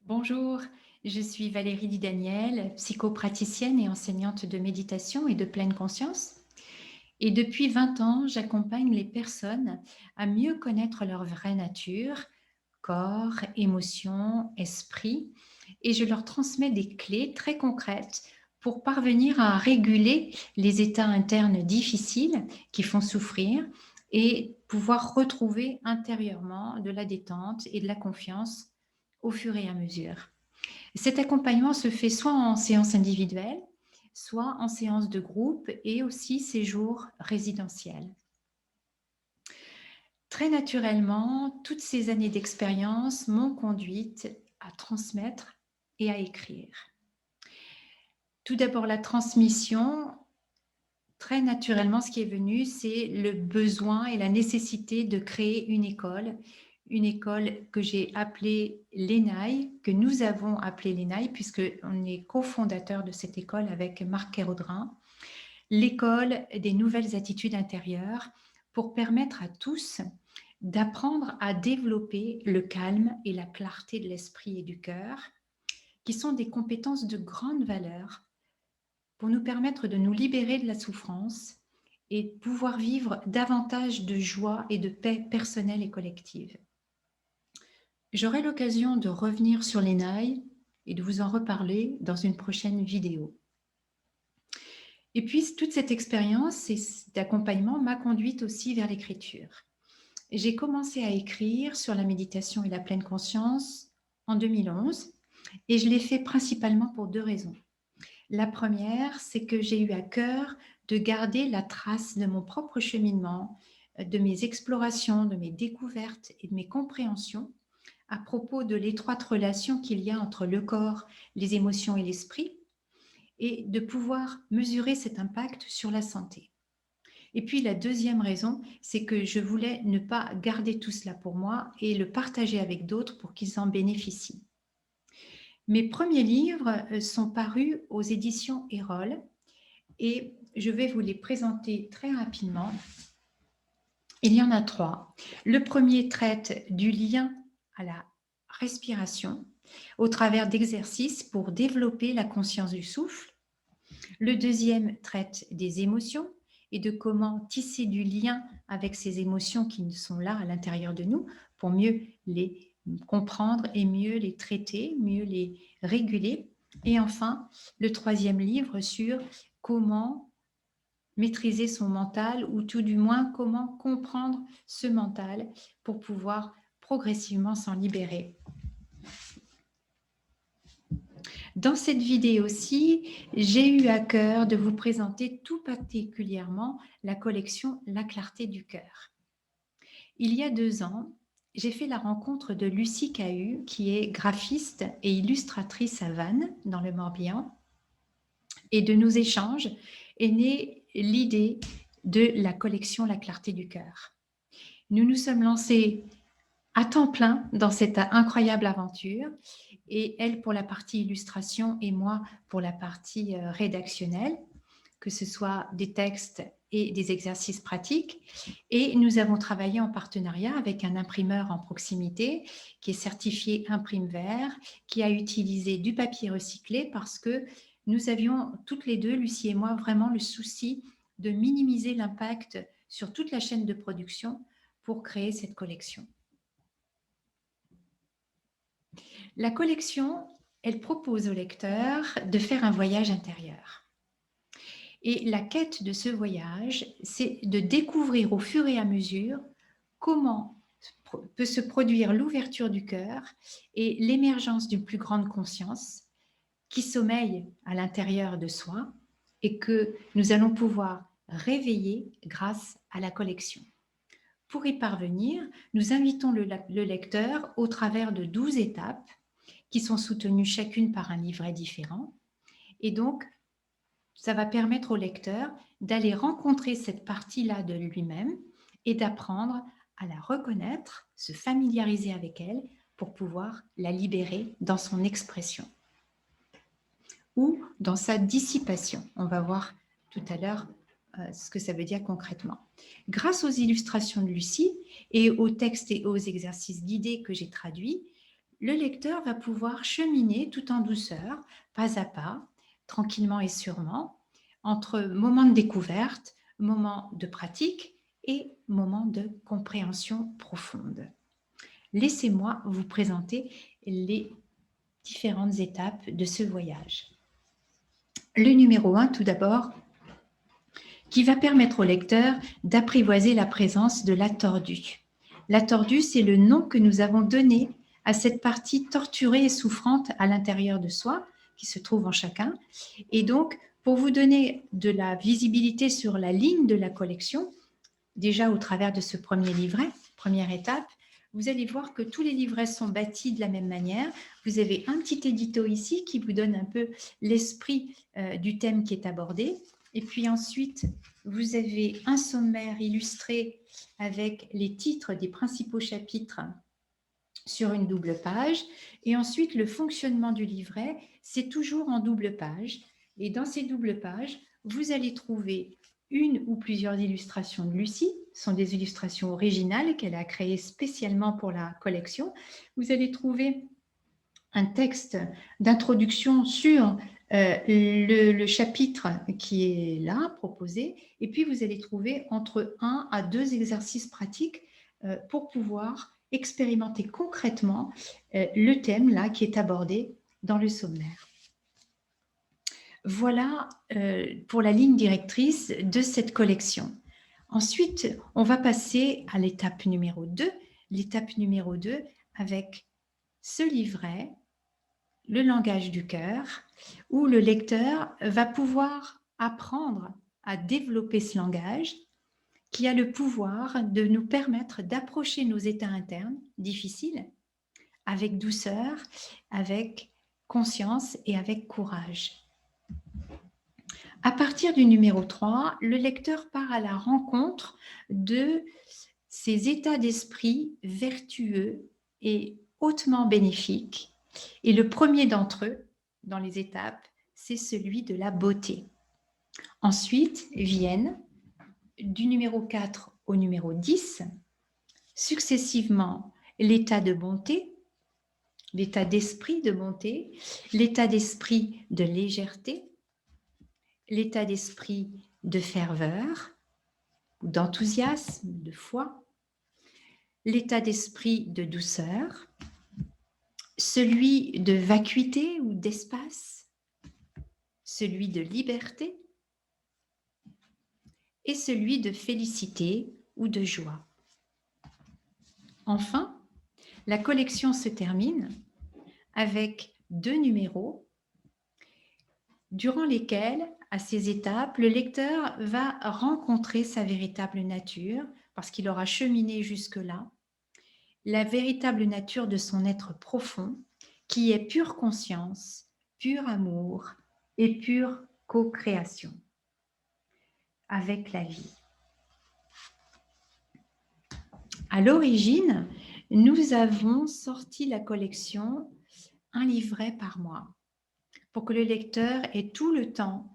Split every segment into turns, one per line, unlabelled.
Bonjour, je suis Valérie Didaniel, psychopraticienne et enseignante de méditation et de pleine conscience. Et depuis 20 ans, j'accompagne les personnes à mieux connaître leur vraie nature, corps, émotions, esprit, et je leur transmets des clés très concrètes pour parvenir à réguler les états internes difficiles qui font souffrir et pouvoir retrouver intérieurement de la détente et de la confiance au fur et à mesure. Cet accompagnement se fait soit en séance individuelle, soit en séance de groupe et aussi séjour résidentiel. Très naturellement, toutes ces années d'expérience m'ont conduite à transmettre et à écrire. Tout d'abord, la transmission, très naturellement, ce qui est venu, c'est le besoin et la nécessité de créer une école que j'ai appelée l'ENAI, que nous avons appelée l'ENAI, puisqu'on est cofondateur de cette école avec Marc Kéraudrin, l'école des nouvelles attitudes intérieures, pour permettre à tous d'apprendre à développer le calme et la clarté de l'esprit et du cœur, qui sont des compétences de grande valeur pour nous permettre de nous libérer de la souffrance et de pouvoir vivre davantage de joie et de paix personnelle et collective. J'aurai l'occasion de revenir sur l'ENAI et de vous en reparler dans une prochaine vidéo. Et puis, toute cette expérience d'accompagnement m'a conduite aussi vers l'écriture. J'ai commencé à écrire sur la méditation et la pleine conscience en 2011 et je l'ai fait principalement pour deux raisons. La première, c'est que j'ai eu à cœur de garder la trace de mon propre cheminement, de mes explorations, de mes découvertes et de mes compréhensions à propos de l'étroite relation qu'il y a entre le corps, les émotions et l'esprit, et de pouvoir mesurer cet impact sur la santé. Et puis la deuxième raison, c'est que je voulais ne pas garder tout cela pour moi et le partager avec d'autres pour qu'ils en bénéficient. Mes premiers livres sont parus aux éditions Erol et je vais vous les présenter très rapidement. Il y en a trois. Le premier traite du lien à la respiration au travers d'exercices pour développer la conscience du souffle. Le deuxième traite des émotions et de comment tisser du lien avec ces émotions qui sont là à l'intérieur de nous pour mieux les comprendre et mieux les traiter, mieux les réguler. Et enfin, le troisième livre sur comment maîtriser son mental ou tout du moins comment comprendre ce mental pour pouvoir progressivement s'en libérer. Dans cette vidéo-ci, j'ai eu à cœur de vous présenter tout particulièrement la collection La clarté du cœur. Il y a 2 ans, j'ai fait la rencontre de Lucie Cahu, qui est graphiste et illustratrice à Vannes, dans le Morbihan. Et de nos échanges est née l'idée de la collection La clarté du cœur. Nous nous sommes lancés à temps plein dans cette incroyable aventure, et elle pour la partie illustration et moi pour la partie rédactionnelle, que ce soit des textes et des exercices pratiques. Et nous avons travaillé en partenariat avec un imprimeur en proximité qui est certifié Imprime Vert, qui a utilisé du papier recyclé parce que nous avions toutes les deux, Lucie et moi, vraiment le souci de minimiser l'impact sur toute la chaîne de production pour créer cette collection. La collection, elle propose au lecteur de faire un voyage intérieur. Et la quête de ce voyage, c'est de découvrir au fur et à mesure comment peut se produire l'ouverture du cœur et l'émergence d'une plus grande conscience qui sommeille à l'intérieur de soi et que nous allons pouvoir réveiller grâce à la collection. Pour y parvenir, nous invitons le lecteur au travers de 12 étapes qui sont soutenues chacune par un livret différent. Et donc, ça va permettre au lecteur d'aller rencontrer cette partie-là de lui-même et d'apprendre à la reconnaître, se familiariser avec elle pour pouvoir la libérer dans son expression ou dans sa dissipation. On va voir tout à l'heure ce que ça veut dire concrètement. Grâce aux illustrations de Lucie et aux textes et aux exercices guidés que j'ai traduits, le lecteur va pouvoir cheminer tout en douceur, pas à pas, tranquillement et sûrement, entre moments de découverte, moments de pratique et moments de compréhension profonde. Laissez-moi vous présenter les différentes étapes de ce voyage. Le numéro 1, tout d'abord, qui va permettre au lecteur d'apprivoiser la présence de la tordue. La tordue, c'est le nom que nous avons donné à cette partie torturée et souffrante à l'intérieur de soi, qui se trouve en chacun. Et donc, pour vous donner de la visibilité sur la ligne de la collection, déjà au travers de ce premier livret, première étape, vous allez voir que tous les livrets sont bâtis de la même manière. Vous avez un petit édito ici qui vous donne un peu l'esprit du thème qui est abordé. Et puis ensuite, vous avez un sommaire illustré avec les titres des principaux chapitres sur une double page. Et ensuite, le fonctionnement du livret, c'est toujours en double page. Et dans ces doubles pages, vous allez trouver une ou plusieurs illustrations de Lucie. Ce sont des illustrations originales qu'elle a créées spécialement pour la collection. Vous allez trouver un texte d'introduction sur le chapitre qui est là, proposé. Et puis, vous allez trouver entre 1 à 2 exercices pratiques pour pouvoir expérimenter concrètement le thème là qui est abordé dans le sommaire. Voilà pour la ligne directrice de cette collection. Ensuite, on va passer à l'étape numéro 2. L'étape numéro 2 avec ce livret, le langage du cœur, où le lecteur va pouvoir apprendre à développer ce langage qui a le pouvoir de nous permettre d'approcher nos états internes difficiles avec douceur, avec conscience et avec courage. À partir du numéro 3, le lecteur part à la rencontre de ces états d'esprit vertueux et hautement bénéfiques. Et le premier d'entre eux, dans les étapes, c'est celui de la beauté. Ensuite viennent, du numéro 4 au numéro 10, successivement l'état de bonté, l'état d'esprit de bonté, l'état d'esprit de légèreté, l'état d'esprit de ferveur, d'enthousiasme, de foi, l'état d'esprit de douceur, celui de vacuité ou d'espace, celui de liberté et celui de félicité ou de joie. Enfin, la collection se termine avec 2 numéros durant lesquels, à ces étapes, le lecteur va rencontrer sa véritable nature parce qu'il aura cheminé jusque-là, la véritable nature de son être profond qui est pure conscience, pur amour et pure co-création avec la vie. À l'origine, nous avons sorti la collection un livret par mois pour que le lecteur ait tout le temps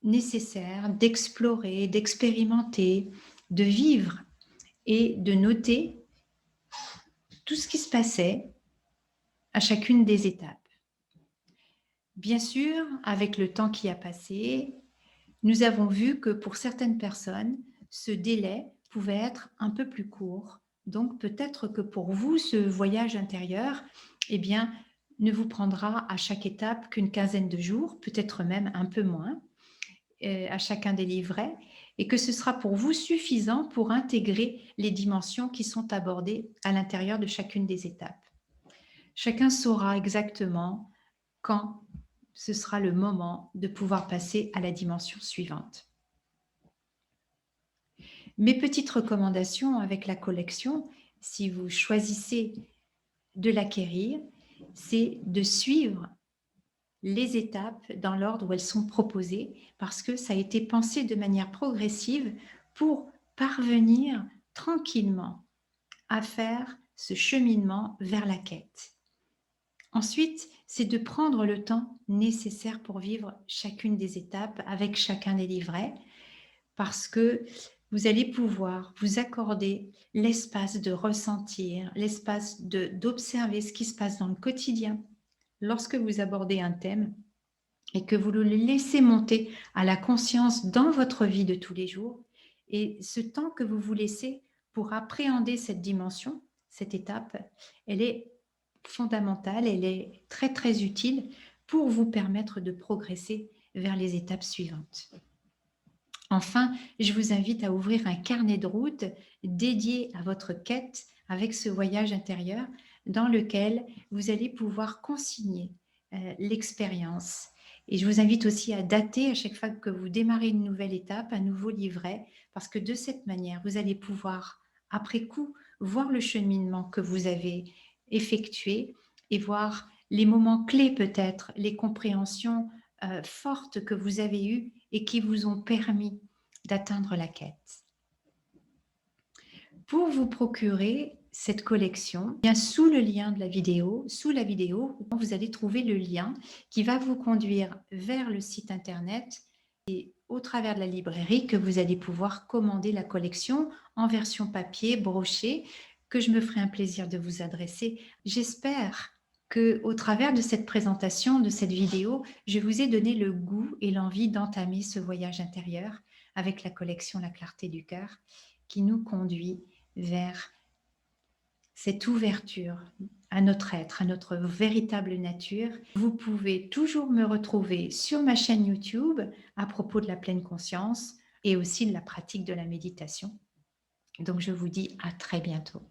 nécessaire d'explorer, d'expérimenter, de vivre et de noter tout ce qui se passait à chacune des étapes. Bien sûr, avec le temps qui a passé, nous avons vu que pour certaines personnes, ce délai pouvait être un peu plus court. Donc peut-être que pour vous, ce voyage intérieur, eh bien, ne vous prendra à chaque étape qu'une quinzaine de jours, peut-être même un peu moins, à chacun des livrets, et que ce sera pour vous suffisant pour intégrer les dimensions qui sont abordées à l'intérieur de chacune des étapes. Chacun saura exactement quand ce sera le moment de pouvoir passer à la dimension suivante. Mes petites recommandations avec la collection, si vous choisissez de l'acquérir, c'est de suivre les étapes dans l'ordre où elles sont proposées parce que ça a été pensé de manière progressive pour parvenir tranquillement à faire ce cheminement vers la quête. Ensuite, c'est de prendre le temps nécessaire pour vivre chacune des étapes avec chacun des livrets parce que vous allez pouvoir vous accorder l'espace de ressentir, l'espace d'observer ce qui se passe dans le quotidien. Lorsque vous abordez un thème et que vous le laissez monter à la conscience dans votre vie de tous les jours, et ce temps que vous vous laissez pour appréhender cette dimension, cette étape, elle est fondamentale, elle est très très utile pour vous permettre de progresser vers les étapes suivantes. Enfin, je vous invite à ouvrir un carnet de route dédié à votre quête avec ce voyage intérieur dans lequel vous allez pouvoir consigner l'expérience. Et je vous invite aussi à dater à chaque fois que vous démarrez une nouvelle étape, un nouveau livret, parce que de cette manière, vous allez pouvoir, après coup, voir le cheminement que vous avez effectué et voir les moments clés peut-être, les compréhensions fortes que vous avez eues et qui vous ont permis d'atteindre la quête. Pour vous procurer cette collection, bien sous le lien de la vidéo, sous la vidéo, vous allez trouver le lien qui va vous conduire vers le site internet et au travers de la librairie que vous allez pouvoir commander la collection en version papier, brochée, que je me ferai un plaisir de vous adresser. J'espère qu'au travers de cette présentation, de cette vidéo, je vous ai donné le goût et l'envie d'entamer ce voyage intérieur avec la collection La Clarté du Cœur qui nous conduit vers cette ouverture à notre être, à notre véritable nature. Vous pouvez toujours me retrouver sur ma chaîne YouTube à propos de la pleine conscience et aussi de la pratique de la méditation. Donc je vous dis à très bientôt.